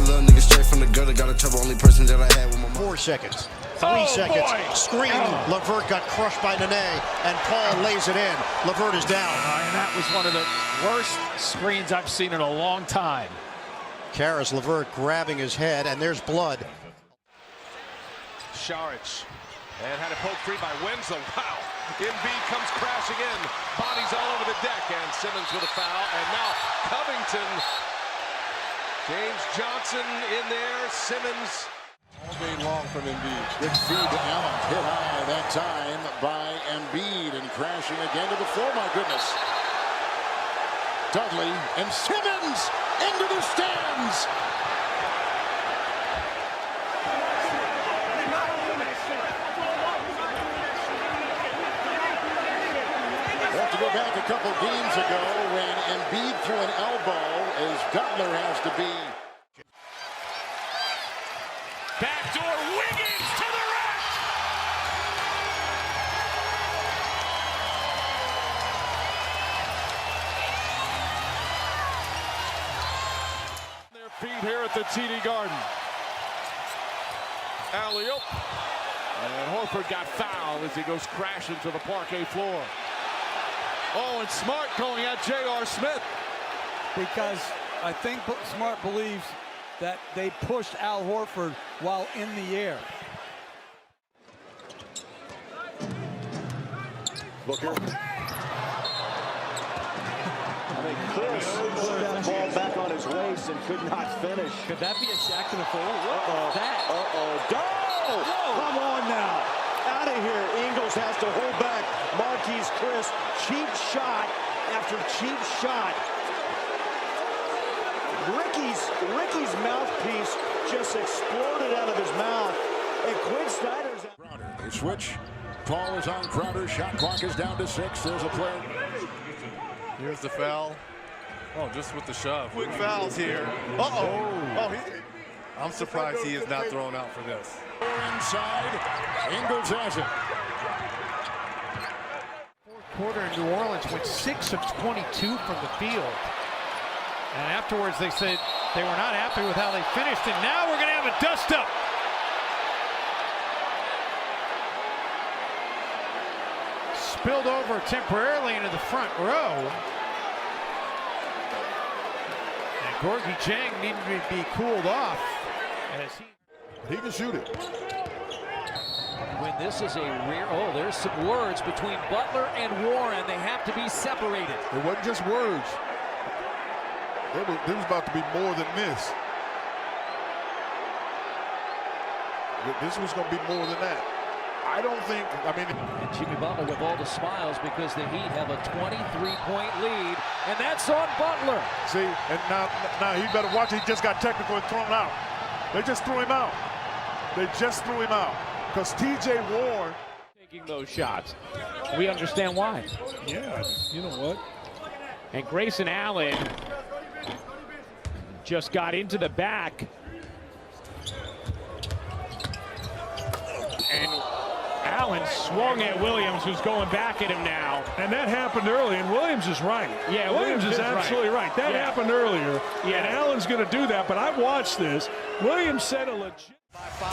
little nigga straight from the gutter. Got a trouble, only person that I had with my mom. 4 seconds. 3 seconds. Boy. Screen. Levert got crushed by Nene, and Paul lays it in. Levert is down. And that was one of the worst screens I've seen in a long time. Karas Levert grabbing his head, and there's blood. Šarić, and had it poked free by Winslow. Wow. Embiid comes crashing in. Bodies all over the deck, and Simmons with a foul. And now Covington. James Johnson in there. Simmons. All day long from Embiid. Good feed to Allen. Hit high that time by Embiid, and crashing again to the floor. My goodness. Dudley and Simmons into the stands. We have to go back a couple games ago when Embiid threw an elbow as Butler has to be. Backdoor Wiggins to the rack. Their feet here at the TD Garden. Alley-oop. And Horford got fouled as he goes crashing to the parquet floor. Oh, and Smart going at J.R. Smith. Because I think Smart believes that they pushed Al Horford while in the air. Booker. I mean, Chris put the ball back on his waist and could not finish. Could that be a sack to the floor? Uh-oh. That? Uh-oh. Come on now. Out of here. Ingles has to hold back. Marquise Chris. Cheap shot after cheap shot. Ricky's mouthpiece just exploded out of his mouth. And Quinn Snyder's Crowder. They switch. Paul is on Crowder. Shot clock is down to 6. There's a player. Here's the foul. Oh, just with the shove. Quick fouls here. I'm surprised he is not thrown out for this. Inside. Ingles has it. Fourth quarter in New Orleans went 6 of 22 from the field. And afterwards they said they were not happy with how they finished, and now we're going to have a dust-up. Spilled over temporarily into the front row. And Gorgui Dieng needed to be cooled off. As He can shoot it. When this is a rear, there's some words between Butler and Warren. They have to be separated. It wasn't just words. There was about to be more than this. This was going to be more than that. I don't think, And Jimmy Butler with all the smiles because the Heat have a 23-point lead, and that's on Butler. See, and now he better watch it. He just got technical and thrown out. They just threw him out. They just threw him out because T.J. Warren taking those shots. We understand why. Yeah, you know what? And Grayson Allen just got into the back. And Allen swung at Williams, who's going back at him now. And that happened early, and Williams is right. Yeah, Williams is absolutely right. That happened earlier, Yeah. and Allen's going to do that, but I watched this. Williams said a legit... By 5.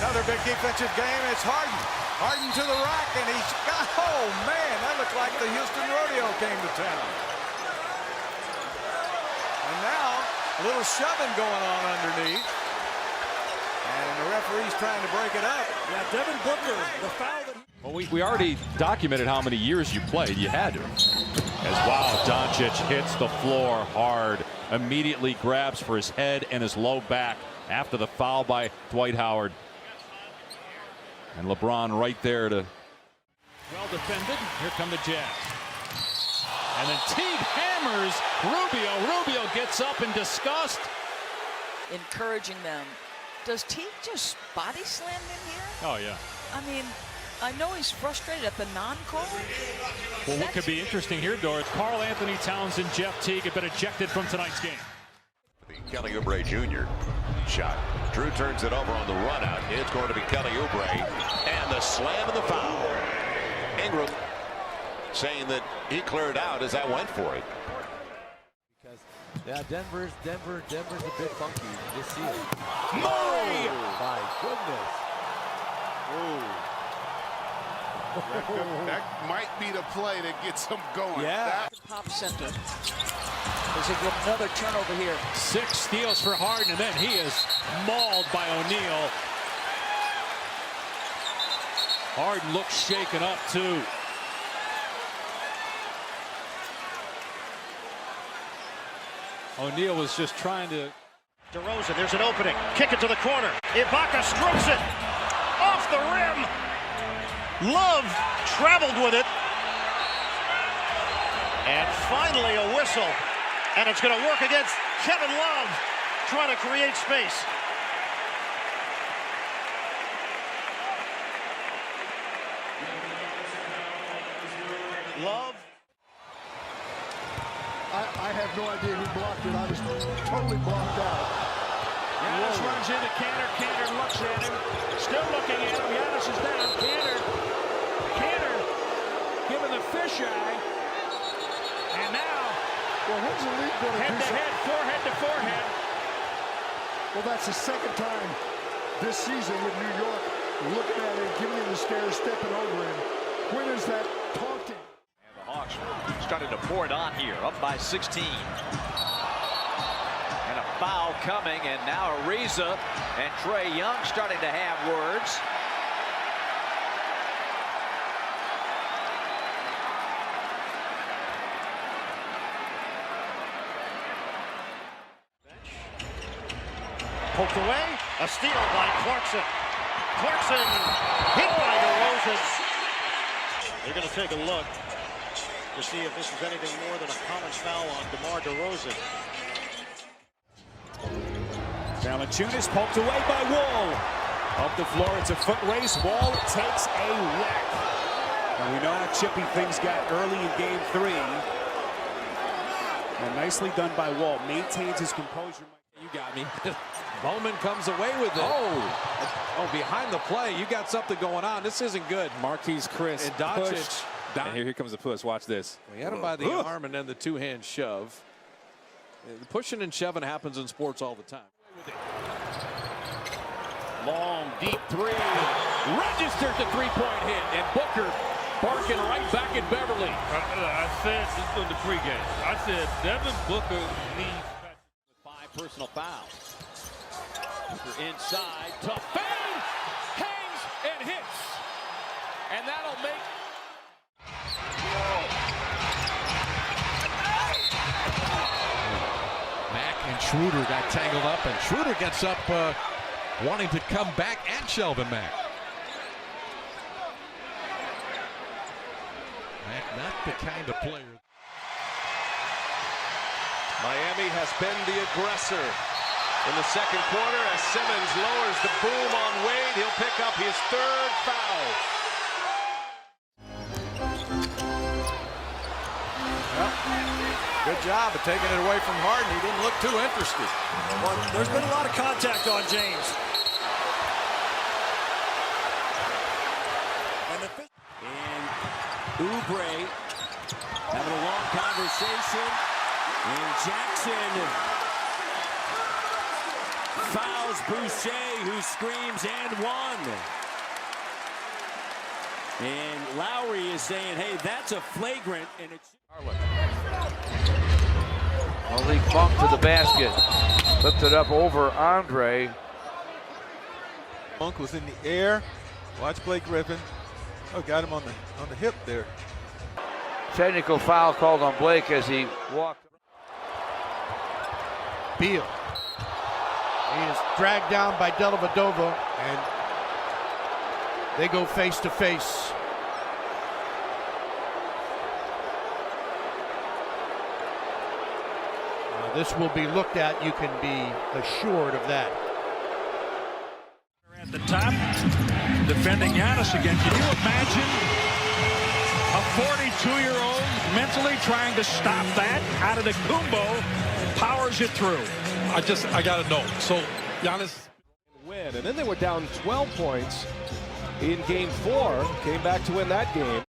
Another big defensive game. It's Harden. Harden to the rack, and he's got, oh man, that looked like the Houston Rodeo came to town. And now, a little shoving going on underneath. And the referee's trying to break it up. Yeah, Devin Booker, the foul that... Well, we already documented how many years you played. You had to. As wow, Doncic hits the floor hard. Immediately grabs for his head and his low back after the foul by Dwight Howard. And LeBron right there to... Well defended. Here come the Jazz. And then Teague hammers Rubio. Rubio gets up in disgust. Encouraging them. Does Teague just body slam him here? Oh, yeah. I mean, I know he's frustrated at the non-call. Well, what could be interesting here, Doris, Karl Anthony Towns and Jeff Teague have been ejected from tonight's game. Kelly Oubre Jr. shot. Drew turns it over on the run out. It's going to be Kelly Oubre. And the slam and the foul. Ingram saying that he cleared out as I went for it. Because Yeah, Denver's a bit funky. You see it. Murray! My goodness. That might be the play that gets them going. Yeah. Pop center. There's another turnover here. 6 steals for Harden, and then he is mauled by O'Neal. Harden looks shaken up, too. O'Neal was just trying to... DeRozan, there's an opening. Kick it to the corner. Ibaka strokes it. Off the rim. Love traveled with it. And finally a whistle. And it's going to work against Kevin Love, trying to create space. Love. I have no idea who blocked it. I was totally blocked out. Giannis runs into Cantor. Cantor looks at him. Still looking at him. Giannis is down. Cantor giving the fisheye. And now, Well, when's the league going to head do to something? head, forehead to forehead. Well, that's the second time this season with New York looking at him, giving him the stare, stepping over him. When is that taunting? And the Hawks started to pour it on here, up by 16. And a foul coming, and now Ariza and Trae Young starting to have words. Poked away. A steal by Clarkson. Clarkson hit by DeRozan. They're going to take a look to see if this is anything more than a common foul on DeMar DeRozan. Valanciunas poked away by Wall. Up the floor, it's a foot race. Wall takes a whack. And we know how chippy things got early in game 3. And nicely done by Wall. Maintains his composure. You got me. Bowman comes away with it. Oh, behind the play, you got something going on. This isn't good. Marquise Chris And Doncic pushed. And here comes the push. Watch this. We had him by the arm and then the two-hand shove. Pushing and shoving happens in sports all the time. Long, deep three. Registers the three-point hit. And Booker barking right back at Beverly. I said this was the pregame. I said Devin Booker needs 5 personal fouls. Booker inside, tough fade, hangs and hits. And that'll make... Mack and Schroeder got tangled up, and Schroeder gets up wanting to come back at Shelvin Mack. Mack not the kind of player. Miami has been the aggressor in the second quarter as Simmons lowers the boom on Wade. He'll pick up his 3rd foul. Good job of taking it away from Harden. He didn't look too interested. Well, there's been a lot of contact on James. And Oubre having a long conversation. And Jackson fouls Boucher, who screams and one. And Lowry is saying, hey, that's a flagrant. And it's Malik Monk to the basket. Flipped it up over Andre. Monk was in the air. Watch Blake Griffin. Oh, got him on the hip there. Technical foul called on Blake as he walked. Beal. He is dragged down by Dellavedova, and they go face to face. This will be looked at. You can be assured of that. At the top, defending Giannis again. Can you imagine a 42-year-old mentally trying to stop that? Out of the Kumbo, powers it through. I got to know. So Giannis Win, and then they were down 12 points in game 4. Came back to win that game.